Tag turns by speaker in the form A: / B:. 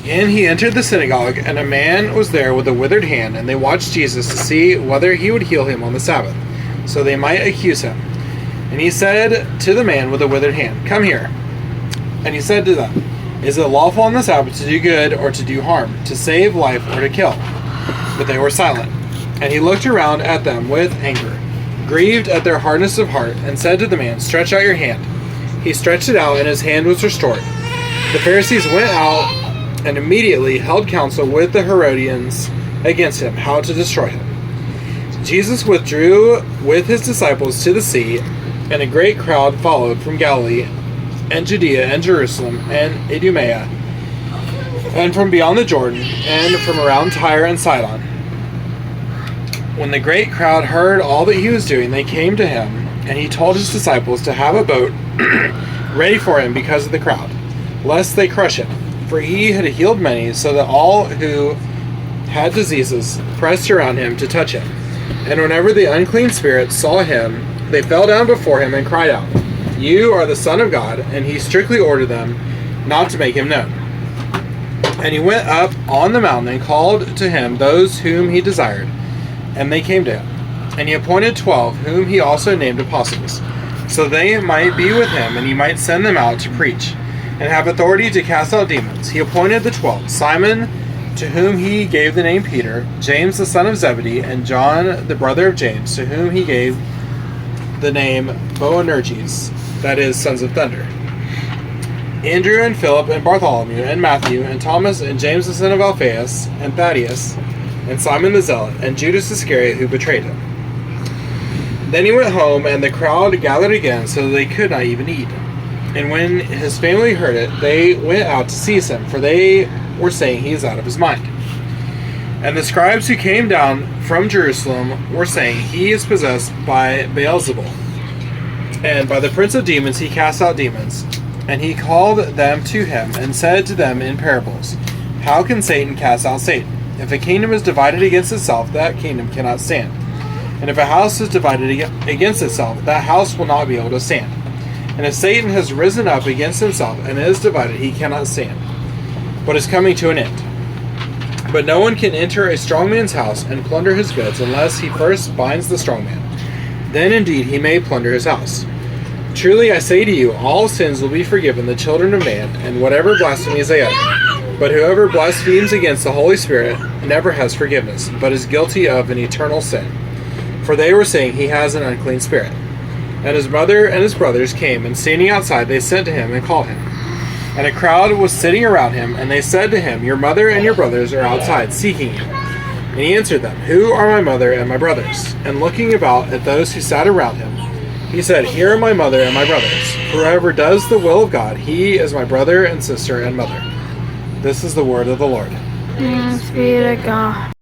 A: And he entered the synagogue, and a man was there with a withered hand, and they watched Jesus to see whether he would heal him on the Sabbath, so they might accuse him. And he said to the man with the withered hand, "Come here." And he said to them, "Is it lawful on the Sabbath to do good or to do harm, to save life or to kill?" But they were silent. And he looked around at them with anger, grieved at their hardness of heart, and said to the man, "Stretch out your hand." He stretched it out, and his hand was restored. The Pharisees went out and immediately held counsel with the Herodians against him, how to destroy him. Jesus withdrew with his disciples to the sea, and a great crowd followed from Galilee and Judea and Jerusalem and Idumea, and from beyond the Jordan, and from around Tyre and Sidon. When the great crowd heard all that he was doing, they came to him, and he told his disciples to have a boat ready for him because of the crowd, lest they crush him. For he had healed many, so that all who had diseases pressed around him to touch him. And whenever the unclean spirits saw him, they fell down before him and cried out, "You are the Son of God." And he strictly ordered them not to make him known. And he went up on the mountain and called to him those whom he desired, and they came to him. And he appointed 12, whom he also named apostles, so they might be with him, and he might send them out to preach, and have authority to cast out demons. He appointed the 12, Simon, to whom he gave the name Peter, James the son of Zebedee, and John the brother of James, to whom he gave the name Boanerges, that is, sons of thunder. Andrew and Philip and Bartholomew and Matthew and Thomas and James the son of Alphaeus and Thaddeus and Simon the Zealot and Judas Iscariot who betrayed him. Then he went home, and the crowd gathered again so that they could not even eat. And when his family heard it, they went out to seize him, for they were saying he is out of his mind. And the scribes who came down from Jerusalem were saying, "He is possessed by Beelzebul, and by the prince of demons he casts out demons." And he called them to him and said to them in parables, "How can Satan cast out Satan? If a kingdom is divided against itself, that kingdom cannot stand. And if a house is divided against itself, that house will not be able to stand. And if Satan has risen up against himself and is divided, he cannot stand, but is coming to an end. But no one can enter a strong man's house and plunder his goods unless he first binds the strong man. Then indeed he may plunder his house. Truly I say to you, all sins will be forgiven the children of man, and whatever blasphemies they utter. But whoever blasphemes against the Holy Spirit never has forgiveness, but is guilty of an eternal sin. For they were saying he has an unclean spirit. And his mother and his brothers came, and standing outside they sent to him and called him. And a crowd was sitting around him, and they said to him, "Your mother and your brothers are outside, seeking you." And he answered them, "Who are my mother and my brothers?" And looking about at those who sat around him, he said, "Here are my mother and my brothers. Whoever does the will of God, he is my brother and sister and mother." This is the word of the Lord.
B: Thanks be to God.